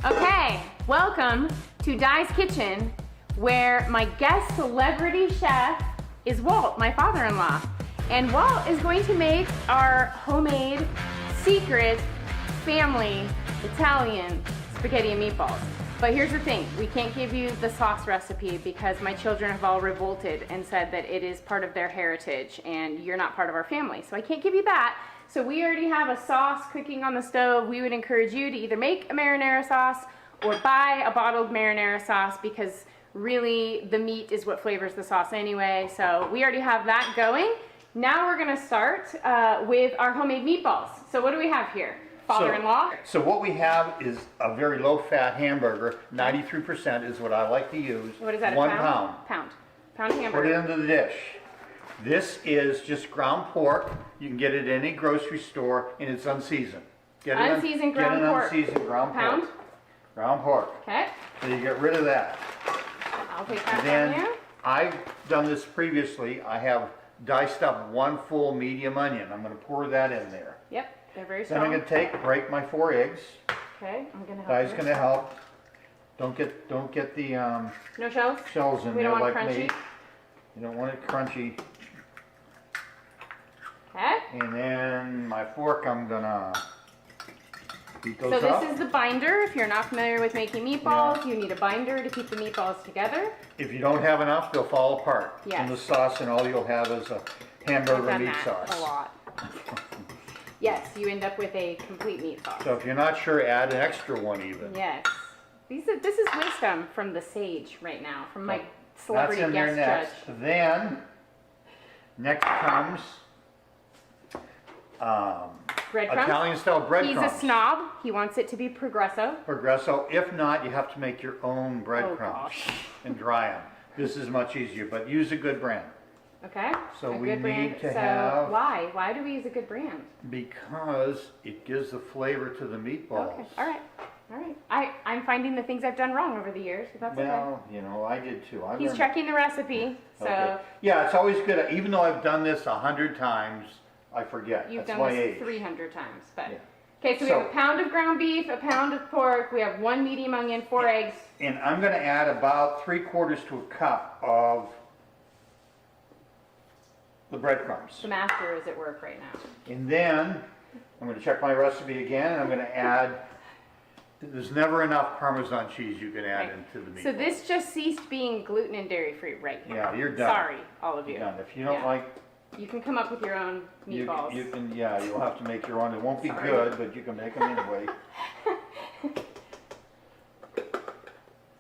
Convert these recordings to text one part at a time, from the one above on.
Okay, welcome to Di's Kitchen, where my guest celebrity chef is Walt, my father-in-law. And Walt is going to make our homemade, secret, family, Italian spaghetti and meatballs. But here's the thing, we can't give you the sauce recipe because my children have all revolted and said that it is part of their heritage and you're not part of our family. So I can't give you that. So we already have a sauce cooking on the stove. We would encourage you to either make a marinara sauce or buy a bottled marinara sauce because really the meat is what flavors the sauce anyway. So we already have that going. Now we're gonna start with our homemade meatballs. So what do we have here? Father-in-law? So what we have is a very low-fat hamburger. 93% is what I like to use. What is that, One a pound. Pound. Pound hamburger. Put it into the dish. This is just ground pork. You can get it at any grocery store, and it's unseasoned. Unseasoned ground pork. Get an unseasoned ground Pound? pork. Ground pork. Okay. So you get rid of that. I'll take that Then from you. I've done this previously. I have diced up one full medium onion. I'm going to pour that in there. Yep, they're very Then I'm strong. going to break my 4 eggs. Okay, I'm gonna help Di's you. going to help. Don't get the No shells? shells in We there don't want like crunchy? me. You don't want it crunchy. Okay. And then my fork, I'm gonna beat those So up. this is the binder. If you're not familiar with making meatballs, you need a binder to keep the meatballs together. If you don't have enough, they'll fall apart Yes. in the sauce, and all you'll have is a I've hamburger done meat that sauce. a lot. Yes, you end up with a complete meat sauce. So if you're not sure, add an extra one even. Yes. This is wisdom from the sage right now, from my celebrity That's in there guest next. judge. Then, next comes Breadcrumbs. Italian style breadcrumbs. He's a snob. He wants it to be progresso. Progresso. If not, you have to make your own Oh breadcrumbs gosh. and dry them. This is much easier, but use a good brand. Okay. So a we good brand. need to so have- why? Why do we use a good brand? Because it gives the flavor to the meatballs. Okay. All right. All right. I'm finding the things I've done wrong over the years, but that's okay. Well, you know, I did too. I He's learned- checking the recipe, so Okay. Yeah, it's always good. Even though I've done this 100 times, I forget. you've That's done my this age. 300 times. But Yeah. okay, so we have a pound of ground beef, a pound of pork, we have 1 medium onion, 4 eggs. And I'm going to add about 3/4 to a cup of the breadcrumbs. The master is at work right now. And then I'm going to check my recipe again, and I'm going to add. There's never enough Parmesan cheese you can add Okay. into the meatballs. So this just ceased being gluten and dairy free right here. Yeah, you're done. Sorry, all of you. Done. If you don't Yeah. like, You can come up with your own meatballs. you can. Yeah, you'll have to make your own. It won't be Sorry. good, but you can make them anyway.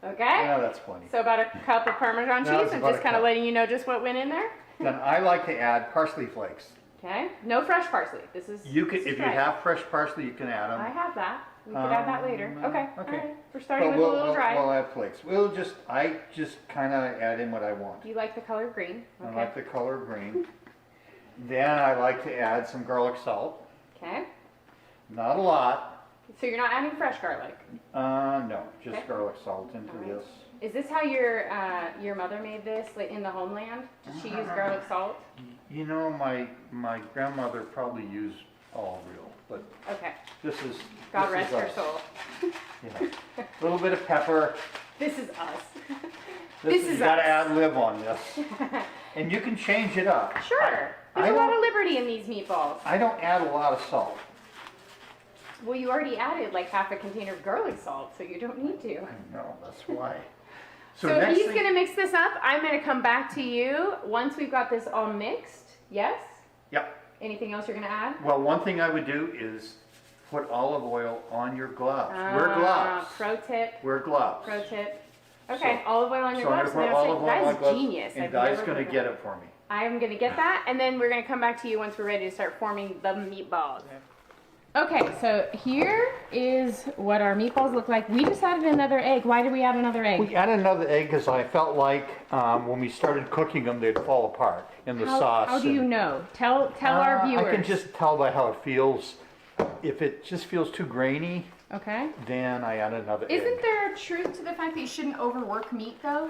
Okay? Yeah, that's plenty. So about a cup of Parmesan No, cheese it's and about just a kind of cup. letting you know just what went in there. Then I like to add parsley flakes. Okay? No fresh parsley. This is You can, this is if you dry. have fresh parsley, you can add them. I have that. We could add that later. Okay. okay. All right. We're starting with a little dry. We'll add flakes. I just kind of add in what I want. You like the color green. I Okay. like the color green. Then I like to add some garlic salt. Okay. Not a lot. So you're not adding fresh garlic. No, just Okay. garlic salt into All right. this. Is this how your mother made this, like in the homeland? Did she use garlic salt? You know, my grandmother probably used all real, but Okay. this is God this rest is her us. soul. Yeah. A little bit of pepper. This is us. This is you gotta us. ad lib on this, and you can change it up. Sure. I There's a lot don't- of liberty in these meatballs. I don't add a lot of salt. Well, you already added like half a container of garlic salt, so you don't need to. No, that's why. So next he's thing- gonna mix this up. I'm gonna come back to you once we've got this all mixed. Yes? Yep. Anything else you're gonna add? Well, one thing I would do is put olive oil on your gloves. Wear gloves. Pro tip. Wear gloves. Pro tip. Okay, So- olive oil on your So I'm gloves. gonna put No, olive oil on my that's gloves, genius. and I've Di's never gonna heard of get that. it for me. I'm gonna get that, and then we're gonna come back to you once we're ready to start forming the meatballs. Okay, so here is what our meatballs look like. We just added another egg. Why did we add another egg? We added another egg because I felt like when we started cooking them, they'd fall apart in the sauce. How do you and- know? Tell our viewers. I can just tell by how it feels. If it just feels too grainy, Okay. then I add another egg. Isn't there a truth to the fact that you shouldn't overwork meat though?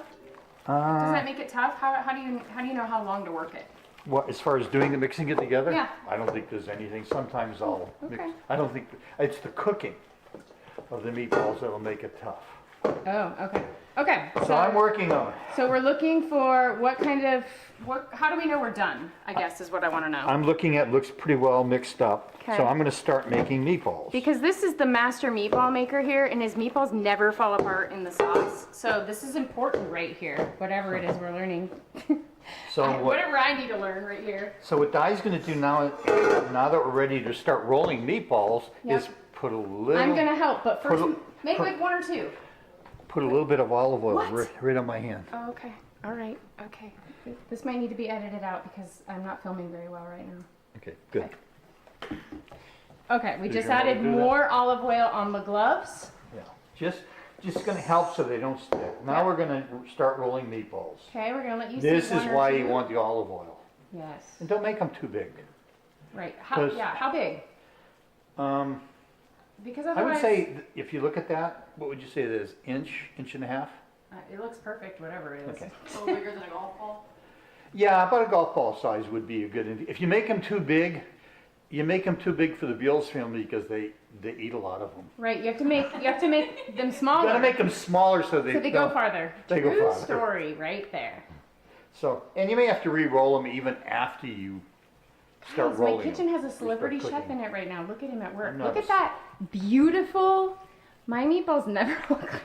Does that make it tough? How do you know how long to work it? What, as far as doing the mixing it together? Yeah. I don't think there's anything. Sometimes I'll mix. Okay. I don't think, it's the cooking. of the meatballs that'll make it tough. Oh, okay. Okay. So I'm working on it. So we're looking for how do we know we're done, I guess is what I want to know. I'm looking at, looks pretty well mixed up. Okay. So I'm gonna start making meatballs. Because this is the master meatball maker here, and his meatballs never fall apart in the sauce. So this is important right here, whatever it is we're learning. So whatever I need to learn right here. So what Di's gonna do now that we're ready to start rolling meatballs, Yep. is put a little. I'm gonna help, but first put a- make put- like one or two. Put a little bit of olive oil What? right on my hand. Oh, okay. All right. Okay. This might need to be edited out because I'm not filming very well right now. Okay, good. Okay, we Did just you want to added do that? more olive oil on the gloves. Yeah, just gonna help so they don't stick. Now Yeah. we're gonna start rolling meatballs. Okay, we're gonna let you see This is one or why two. you want the olive oil. Yes. And don't make them too big. Right. Because- How big? Because I otherwise, would say, if you look at that, what would you say it is? Inch and a half? it looks perfect, whatever it is. Okay. A little bigger than a golf ball? Yeah, about a golf ball size would be a good, if you make them too big, you make them too big for the Beals family because they eat a lot of them. Right. You have to make them You smaller. gotta make them smaller so they so they go don't- farther. They go True farther. story, right there. So, and you may have to re-roll them even after you start Guys, rolling my kitchen them. has a celebrity start chef cooking. in it right now. Look at him at work. I'm Look at nervous. that beautiful. My meatballs never look like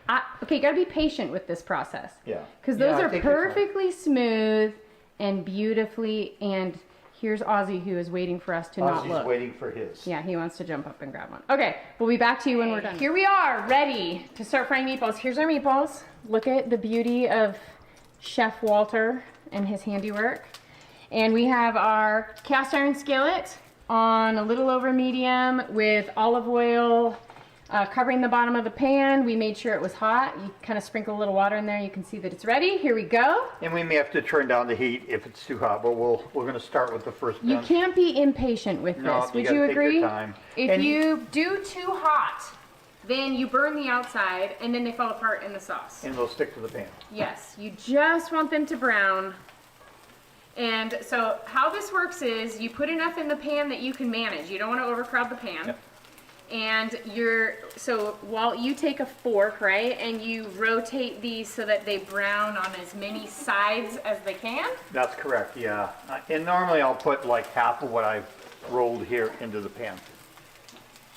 that. Okay, you gotta be patient with this process. Yeah. Because those Yeah, are take your time. perfectly smooth and beautifully. And here's Ozzy who is waiting for us to not Ozzy's look. waiting for his. Yeah, he wants to jump up and grab one. Okay, we'll be back to you when we're done. Here we are, ready to start frying meatballs. Here's our meatballs. Look at the beauty of Chef Walter and his handiwork. And we have our cast iron skillet on a little over medium with olive oil covering the bottom of the pan. We made sure it was hot. You kind of sprinkle a little water in there. You can see that it's ready. Here we go. And we may have to turn down the heat if it's too hot, but we're gonna start with the first You bench. can't be impatient with No, this. you Would gotta you take your agree? time. If And- you do too hot, then you burn the outside and then they fall apart in the sauce. And they'll stick to the pan. Yes, you just want them to brown. And so how this works is you put enough in the pan that you can manage. You don't want to overcrowd the pan. Yep. And so while you take a fork, right, and you rotate these so that they brown on as many sides as they can. That's correct, yeah. And normally I'll put like half of what I've rolled here into the pan.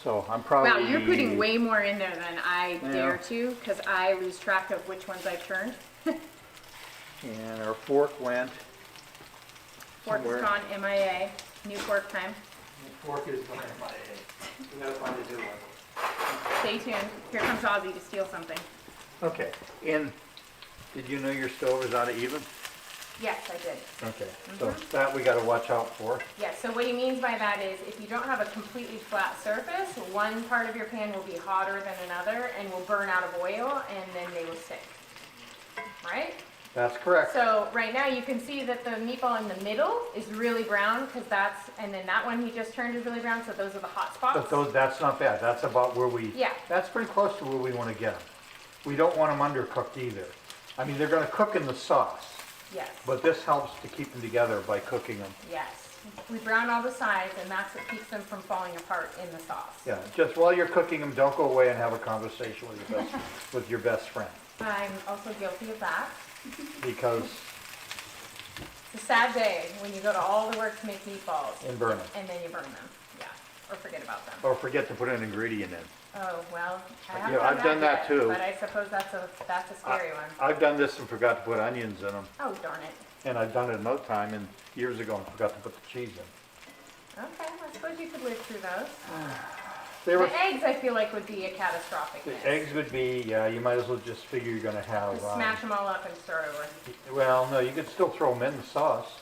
So I'm probably. Wow, you're putting way more in there than I Yeah. dare to, because I lose track of which ones I've turned. And our fork went. Fork somewhere. is gone, MIA, new fork time. Fork is going MIA. We gotta find a new one. Stay tuned. Here comes Ozzy to steal something. Okay, and did you know your stove is out of even? Yes, I did. Okay, so that we gotta watch out for. Yes, so what he means by that is if you don't have a completely flat surface, one part of your pan will be hotter than another and will burn out of oil and then they will stick. Right? That's correct. So right now you can see that the meatball in the middle is really brown because and then that one he just turned is really brown, so those are the hot spots. But that's not bad. That's about where we. Yeah. That's pretty close to where we want to get them. We don't want them undercooked either. I mean, they're going to cook in the sauce, Yes. but this helps to keep them together by cooking them. Yes. We brown all the sides and that's what keeps them from falling apart in the sauce. Yeah, just while you're cooking them, don't go away and have a conversation with your best friend, I'm also guilty of that. because It's a sad day when you go to all the work to make meatballs and burn them. and then you burn them. Yeah. Or forget about them. Or forget to put an ingredient in. Oh, well, I haven't Yeah, I've done that yet, too. But I suppose that's a scary one. I've done this and forgot to put onions in them, Oh, darn it. and I've done it another time and years ago and forgot to put the cheese in. Okay, I suppose you could live through those. They were, The eggs, I feel like, would be a catastrophic the miss. eggs would be, yeah, you might as well just figure you're gonna have. Just smash them all up and start over. Well, no, you could still throw them in the sauce.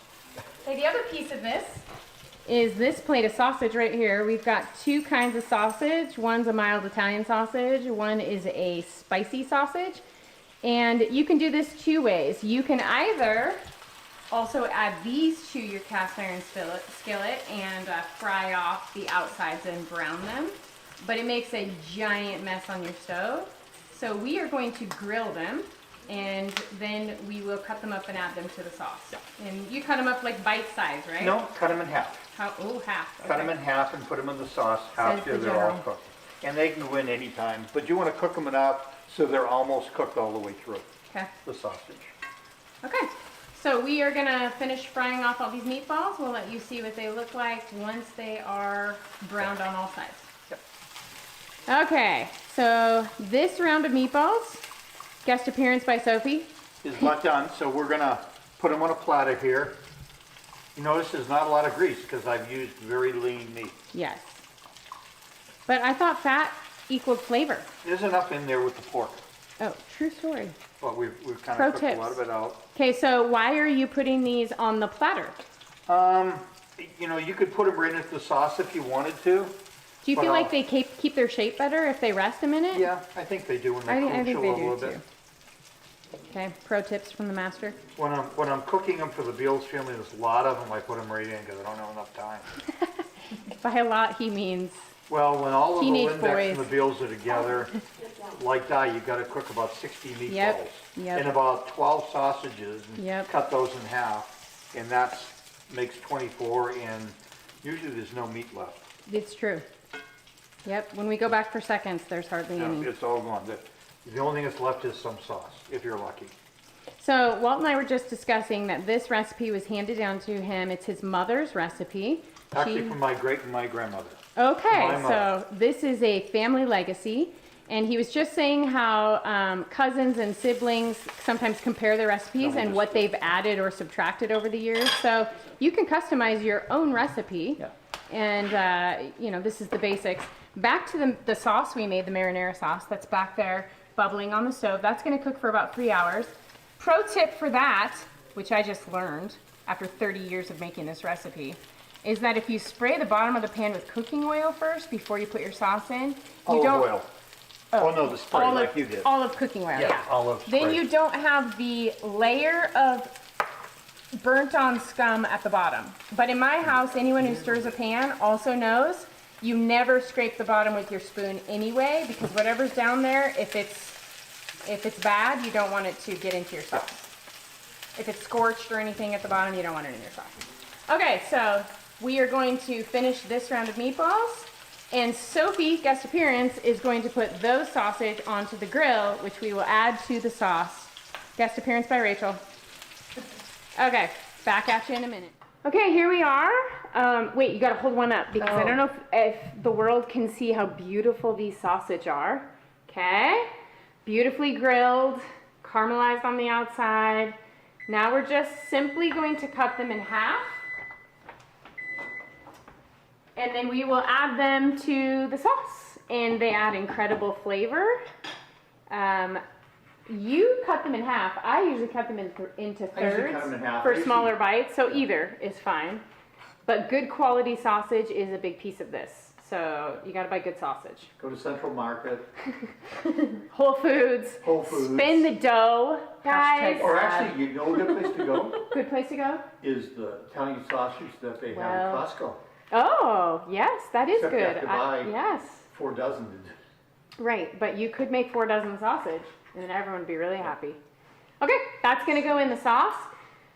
Okay, the other piece of this is this plate of sausage right here. We've got two kinds of sausage. One's a mild Italian sausage. One is a spicy sausage. And you can do this two ways. You can either also add these to your cast iron skillet and fry off the outsides and brown them. But it makes a giant mess on your stove. So we are going to grill them and then we will cut them up and add them to the sauce. And you cut them up like bite size, right? No, cut them in half. Half. Cut them in half and put them in the sauce Says after the they're all general. cooked. and they can go in anytime, but you want to cook them enough so they're almost cooked all the way through, Okay. the sausage. Okay. So we are gonna finish frying off all these meatballs. We'll let you see what they look like once they are browned on all sides. Yep. Okay, so this round of meatballs, guest appearance by Sophie. Is about done, so we're gonna put them on a platter here. You notice there's not a lot of grease because I've used very lean meat. Yes. But I thought fat equaled flavor. There's enough in there with the pork, Oh, true story. but we've kind Pro of cooked tips. a lot of it out. Okay, so why are you putting these on the platter? You know, you could put them right into the sauce if you wanted to. Do you But feel like I'll- they keep their shape better if they rest a minute? Yeah, I think they do when they I cool think chill they a do little too. bit. Okay, pro tips from the master. When I'm cooking them for the Beals family, there's a lot of them, I put them right in because I don't have enough time. By a lot, he means Well, when all of the Teenage Lindex boys. and the Beals are together, like that, you've got to cook about 60 meatballs. Yep. And about 12 sausages, and Yep. cut those in half, and that makes 24, and usually there's no meat left. it's true. Yep, when we go back for seconds, there's hardly No, any. it's all gone. The only thing that's left is some sauce, if you're lucky. So Walt and I were just discussing that this recipe was handed down to him. It's his mother's recipe. Actually, She- from my great and my grandmother. Okay, My mother. so this is a family legacy. And he was just saying how cousins and siblings sometimes compare their recipes and what they've added or subtracted over the years. So you can customize your own recipe. Yeah. And, you know, this is the basics. Back to the sauce we made, the marinara sauce that's back there bubbling on the stove. That's going to cook for about 3 hours. Pro tip for that, which I just learned after 30 years of making this recipe, is that if you spray the bottom of the pan with cooking oil first before you put your sauce in, you Olive don't... oil. Oh, no, the spray like you did. Olive cooking oil, yeah. olive Then spray. you don't have the layer of burnt on scum at the bottom. But in my house, anyone who stirs a pan also knows you never scrape the bottom with your spoon anyway, because whatever's down there, if it's bad, you don't want it to get into your sauce. If it's scorched or anything at the bottom, you don't want it in your sauce. Okay, so we are going to finish this round of meatballs. And Sophie, guest appearance, is going to put those sausage onto the grill, which we will add to the sauce. Guest appearance by Rachel. Okay, back at you in a minute. Okay, here we are. Wait, you gotta hold one up because I don't know if the world can see how beautiful these sausage are. Okay, beautifully grilled, caramelized on the outside. Now we're just simply going to cut them in half. And then we will add them to the sauce, and they add incredible flavor. You cut them in half. I usually cut them into I usually thirds cut them in half. for I usually- smaller bites, so either is fine. But good quality sausage is a big piece of this, so you gotta buy good sausage. Go to Central Market, Whole Foods. Whole Foods. Spin the dough, guys. Or actually, you know a good place to go Good place to go. is the Italian sausage that they have Well, at Costco. Oh, yes, that is Except you good. have to buy- Yes. 4 dozen. Right, but you could make 4 dozen sausage, and then everyone would be really happy. Okay, that's gonna go in the sauce.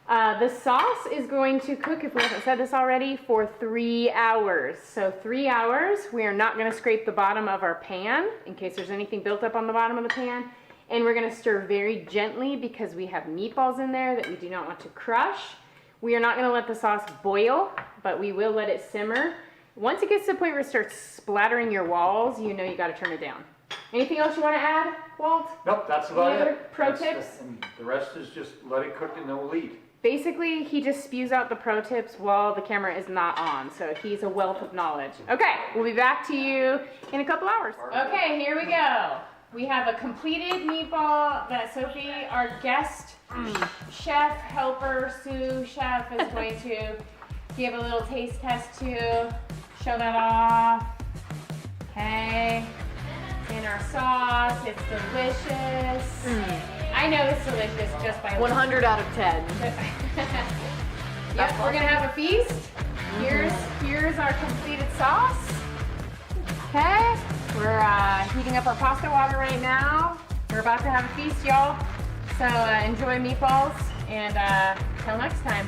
The sauce is going to cook, if we haven't said this already, for 3 hours. So 3 hours, we are not gonna scrape the bottom of our pan, in case there's anything built up on the bottom of the pan. And we're gonna stir very gently because we have meatballs in there that we do not want to crush. We are not gonna let the sauce boil, but we will let it simmer. Once it gets to the point where it starts splattering your walls, you know you gotta turn it down. Anything else you wanna add, Walt? Nope, that's about Any other it. pro That's tips? and the rest is just let it cook and then we'll eat. Basically, he just spews out the pro tips while the camera is not on, so he's a wealth of knowledge. Okay, we'll be back to you in a couple hours. Okay, here we go. We have a completed meatball that Sophie, our guest chef, helper, sous chef, is going to give a little taste test to. Show that off. Okay. In our sauce, it's delicious. I know it's delicious just by 100 out of 10. Yep, we're gonna have a feast. Here's our completed sauce. Okay, we're heating up our pasta water right now. We're about to have a feast, y'all. So enjoy meatballs, and till next time.